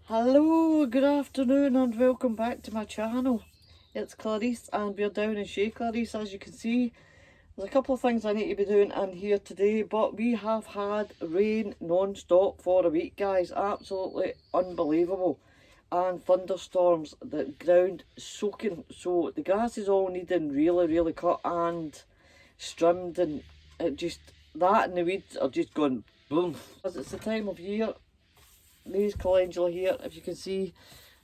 Hello, good afternoon and welcome back to my channel. It's Clarice and we're down in Cahue, Clarice. As you can see, there's a couple of things I need to be doing in here today, but we have had rain non-stop for a week, guys. Absolutely unbelievable. And thunderstorms, the ground soaking, so the grass is all needing really cut and trimmed, and it just, that and the weeds are just going boom. As it's the time of year, these calendula here, if you can see,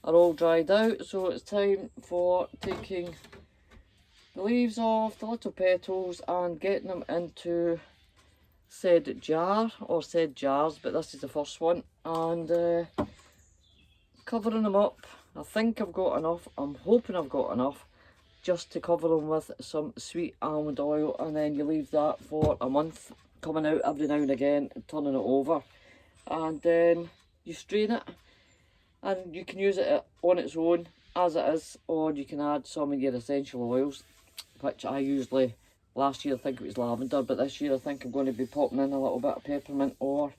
are all dried out, so it's time for taking the leaves off, the little petals, and getting them into said jar, or said jars, but this is the first one, and covering them up. I think I've got enough, I'm hoping I've got enough, just to cover them with some sweet almond oil, and then you leave that for a month, coming out every now and again, and turning it over, and then you strain it, and you can use it on its own as it is, or you can add some of your essential oils, which I usually, last year I think it was lavender, but this year I think I'm going to be popping in a little bit of peppermint or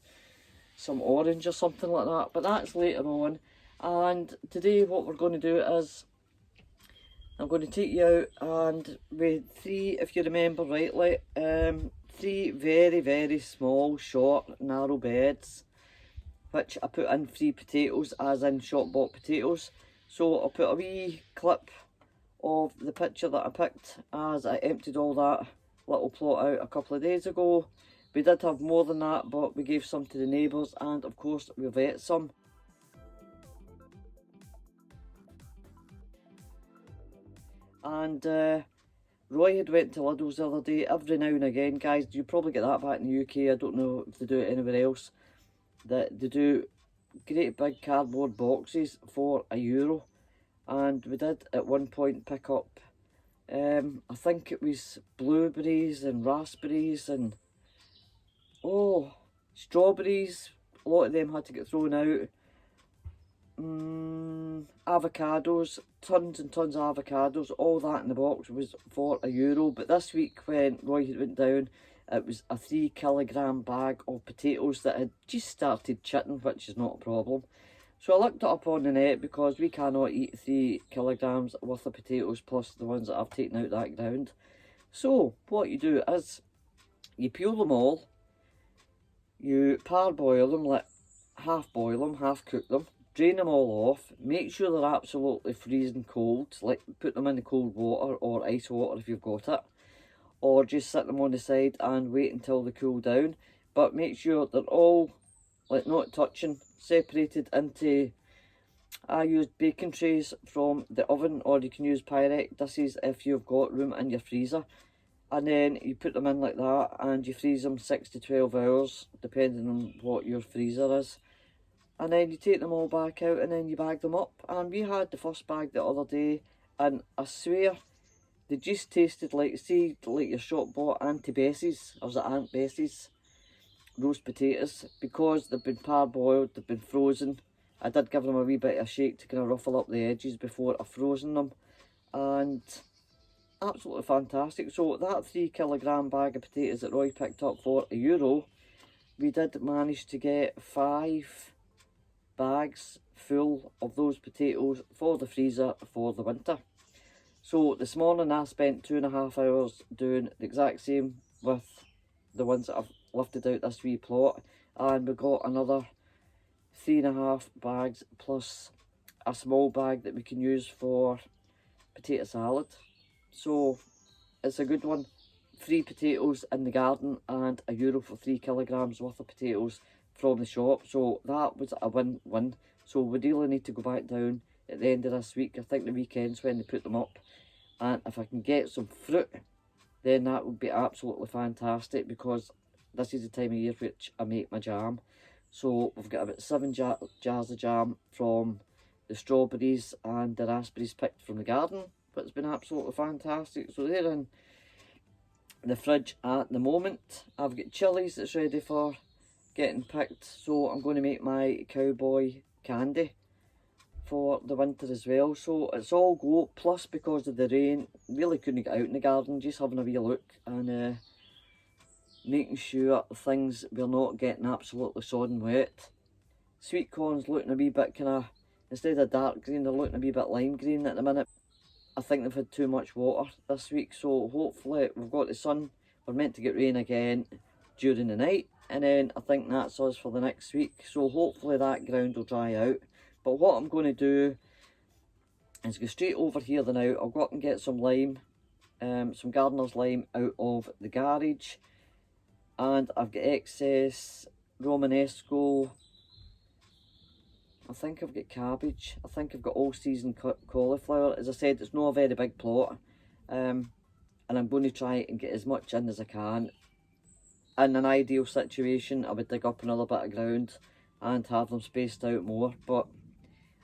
some orange or something like that, but that's later on. And today what we're going to do is, I'm going to take you out and with three, if you remember rightly, three very small, short, narrow beds, which I put in 3 potatoes, as in shop bought potatoes. So I'll put a wee clip of the picture that I picked as I emptied all that little plot out a couple of days ago. We did have more than that, but we gave some to the neighbours, and of course we've ate some. And Roy had went to Lidl's the other day. Every now and again, guys, you probably get that back in the UK, I don't know if they do it anywhere else, that they do great big cardboard boxes for €1, and we did at one point pick up I think it was blueberries and raspberries and strawberries. A lot of them had to get thrown out. Avocados, tons and tons of avocados, all that in the box was for €1. But this week when Roy went down, it was a 3 kilogram bag of potatoes that had just started chitting, which is not a problem. So I looked it up on the net, because we cannot eat 3 kilograms worth of potatoes plus the ones that I've taken out that ground. So what you do is you peel them all, you parboil them, like half boil them, half cook them, drain them all off, make sure they're absolutely freezing cold, like put them in the cold water or ice water if you've got it, or just sit them on the side and wait until they cool down. But make sure they're all, like, not touching, separated into, I used baking trays from the oven, or you can use Pyrex dishes if you've got room in your freezer. And then you put them in like that, and you freeze them 6 to 12 hours, depending on what your freezer is. And then you take them all back out, and then you bag them up. And we had the first bag the other day, and I swear, they just tasted like, see, like your shop bought Auntie Bessie's, or was it Aunt Bessie's roast potatoes, because they've been parboiled, they've been frozen. I did give them a wee bit of a shake to kind of ruffle up the edges before I frozen them, and absolutely fantastic. So that 3 kilogram bag of potatoes that Roy picked up for €1, we did manage to get 5 bags full of those potatoes for the freezer for the winter. So this morning I spent 2.5 hours doing the exact same with the ones that I've lifted out this wee plot, and we got another 3.5 bags plus a small bag that we can use for potato salad. So it's a good one. 3 potatoes in the garden and €1 for 3 kilograms worth of potatoes from the shop. So that was a win-win. So we really need to go back down at the end of this week. I think the weekend's when they put them up, and if I can get some fruit, then that would be absolutely fantastic, because this is the time of year which I make my jam. So we've got about 7 jars of jam from the strawberries and the raspberries picked from the garden, but it's been absolutely fantastic. So they're in the fridge at the moment. I've got chilies that's ready for getting picked, so I'm going to make my cowboy candy for the winter as well. So it's all go, plus because of the rain, really couldn't get out in the garden, just having a wee look and making sure things we're not getting absolutely sodden wet. Sweet corn's looking a wee bit kind of, instead of dark green, they're looking a wee bit lime green at the minute. I think they've had too much water this week, so hopefully we've got the sun. We're meant to get rain again during the night, and then I think that's us for the next week, so hopefully that ground will dry out. But what I'm going to do is go straight over here now. I'll go up and get some lime, some gardener's lime out of the garage, and I've got excess Romanesco. I think I've got cabbage. I think I've got all season cauliflower. As I said, it's not a very big plot, and I'm going to try and get as much in as I can. In an ideal situation, I would dig up another bit of ground and have them spaced out more, but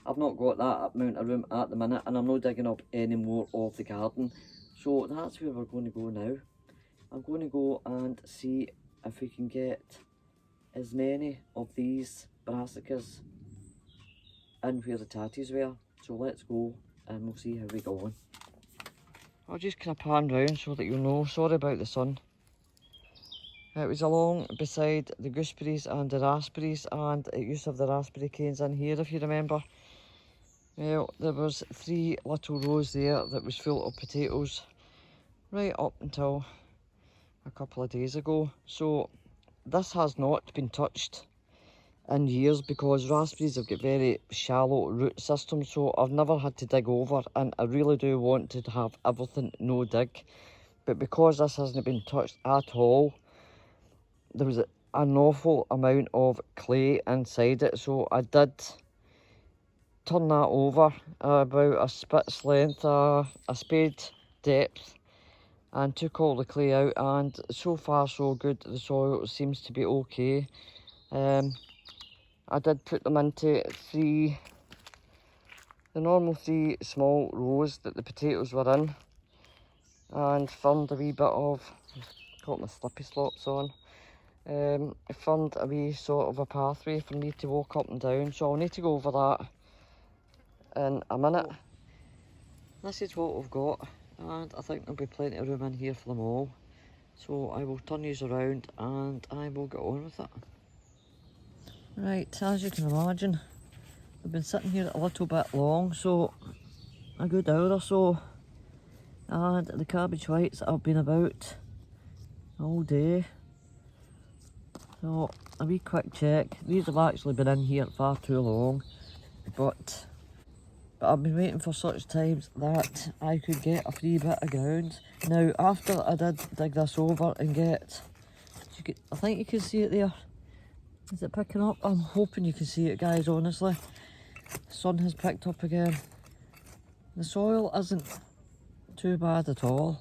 I've not got that amount of room at the minute, and I'm not digging up any more of the garden. So that's where we're going to go now. I'm going to go and see if we can get as many of these brassicas in where the tatties were. So let's go and we'll see how we go on. I'll just kind of pan round so that you'll know. Sorry about the sun. It was along beside the gooseberries and the raspberries, and it used to have the raspberry canes in here, if you remember. Well, there was 3 little rows there that was full of potatoes right up until a couple of days ago. So this has not been touched in years because raspberries have got very shallow root systems, so I've never had to dig over, and I really do want to have everything no dig. But because this hasn't been touched at all, there was an awful amount of clay inside it, so I did turn that over about a spit's length, a spade depth, and took all the clay out, and so far so good. The soil seems to be okay. I did put them into the normal 3 small rows that the potatoes were in, and formed a wee bit of, got my slippy slops on, formed a wee sort of a pathway for me to walk up and down. So I'll need to go over that in a minute. This is what we've got, and I think there'll be plenty of room in here for them all. So I will turn these around and I will get on with it. Right, as you can imagine, we've been sitting here a little bit long, so a good hour or so, and the cabbage whites have been about all day. So a wee quick check. These have actually been in here far too long, but I've been waiting for such times that I could get a free bit of ground. Now, after I did dig this over and get, I think you can see it there. Is it picking up? I'm hoping you can see it, guys, honestly. The sun has picked up again. The soil isn't too bad at all.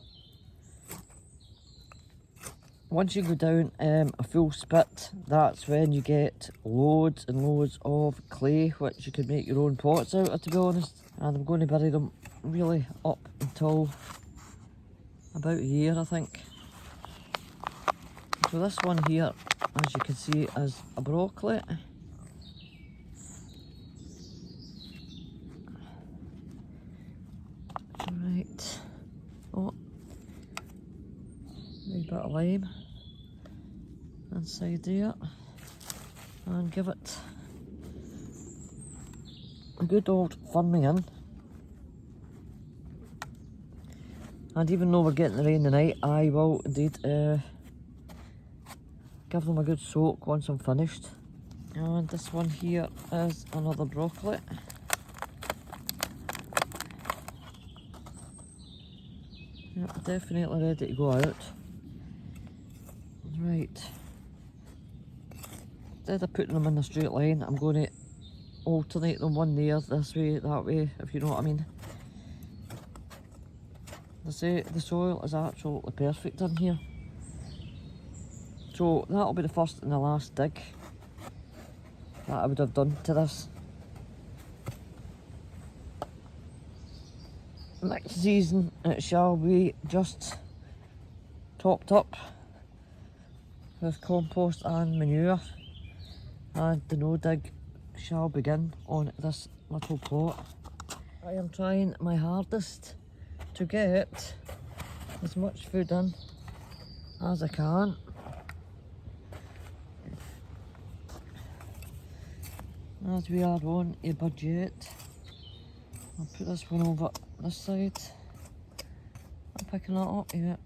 Once you go down a full spit, that's when you get loads and loads of clay, which you could make your own pots out of, to be honest. And I'm going to bury them really up until about here, I think. So this one here, as you can see, is a broccoli. Right. Oh. A wee bit of lime inside there, and give it a good old firming in. And even though we're getting the rain tonight, I will indeed give them a good soak once I'm finished. And this one here is another broccoli. Yep, definitely ready to go out. Right, instead of putting them in a straight line, I'm going to alternate them, one there, this way, that way, if you know what I mean. As I say, the soil is absolutely perfect in here. So that'll be the first and the last dig that I would have done to this. Next season it shall be just topped up with compost and manure, and the no dig shall begin on this little plot. I am trying my hardest to get as much food in as I can. As we are on a budget, I'll put this one over this side. I'm picking that up yet.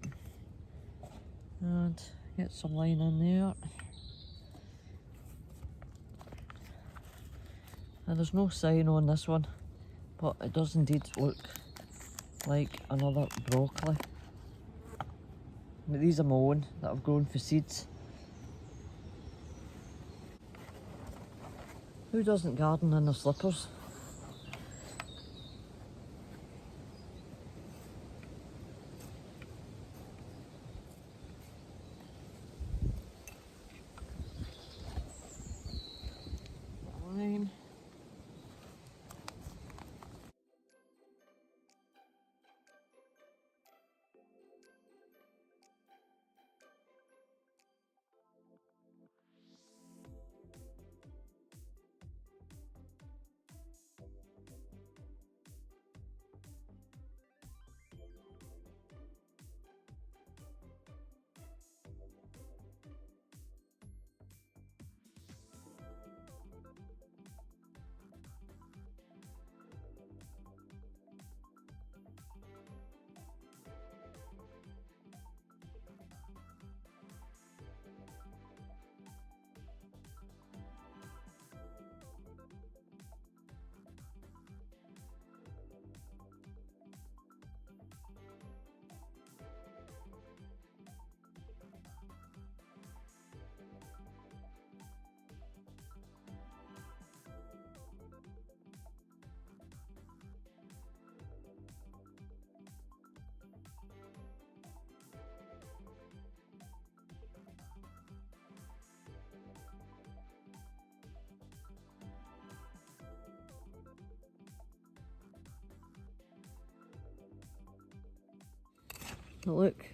And get some line in there. And there's no sign on this one, but it does indeed look like another broccoli. But these are my own that I've grown for seeds. Who doesn't garden in their slippers? Line. But look,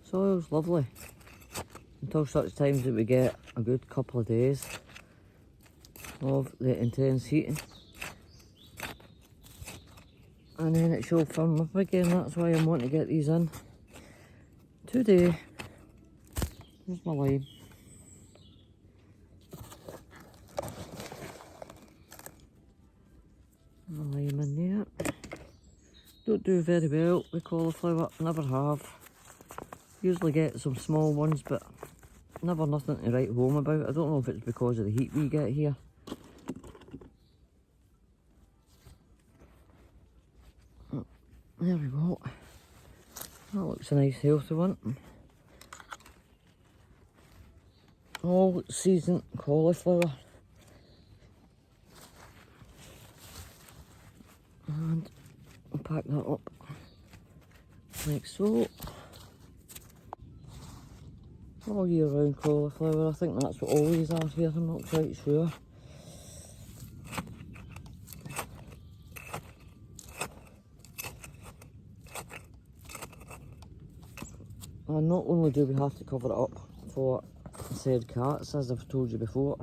soil's lovely until such times that we get a good couple of days of the intense heating, and then it should firm up again. That's why I'm wanting to get these in today. Here's my lime. My lime in there. Don't do very well with cauliflower, never have. Usually get some small ones, but never nothing to write home about. I don't know if it's because of the heat we get here. Oh, there we go. That looks a nice healthy one. All season cauliflower. And I'll pack that up like so. All year round cauliflower. I think that's what all these are here, I'm not quite sure. And not only do we have to cover it up for said cats, as I've told you before,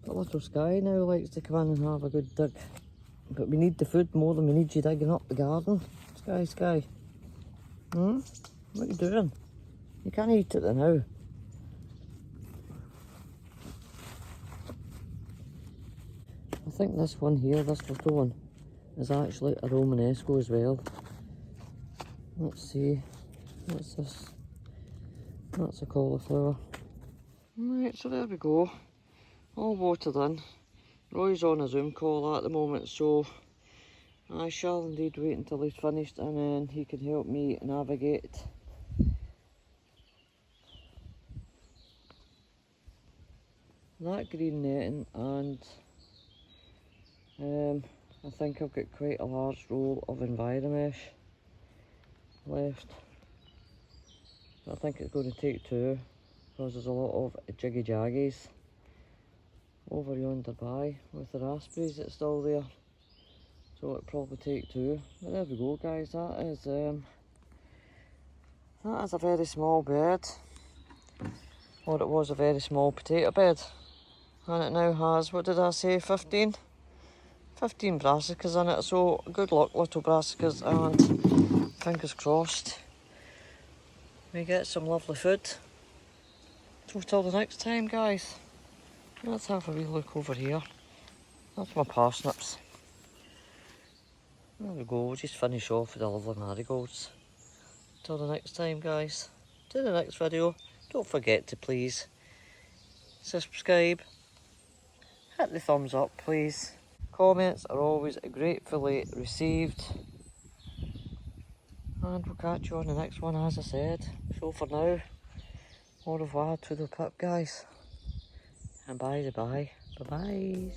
but little Sky now likes to come in and have a good dig. But we need the food more than we need you digging up the garden. Sky, Sky. What are you doing? You can't eat it now. I think this one here, this little one, is actually a Romanesco as well. Let's see. What's this? That's a cauliflower. Right, so there we go. All watered in. Roy's on a Zoom call at the moment, so I shall indeed wait until he's finished and then he can help me navigate that green netting, and I think I've got quite a large roll of Enviromesh left. I think it's going to take two because there's a lot of jiggy jaggies over yonder by with the raspberries that's still there, so it'll probably take two. But there we go guys, that That is a very small bed. Or it was a very small potato bed. And it now has, what did I say, 15? 15 brassicas in it, so good luck little brassicas, and fingers crossed we get some lovely food. So till the next time, guys, let's have a wee look over here. That's my parsnips. There we go, we'll just finish off with the lovely marigolds. Till the next time, guys, to the next video. Don't forget to please subscribe, hit the thumbs up please. Comments are always gratefully received. And we'll catch you on the next one, as I said. So for now, au revoir to the pup, guys. And bye. Bye-bye.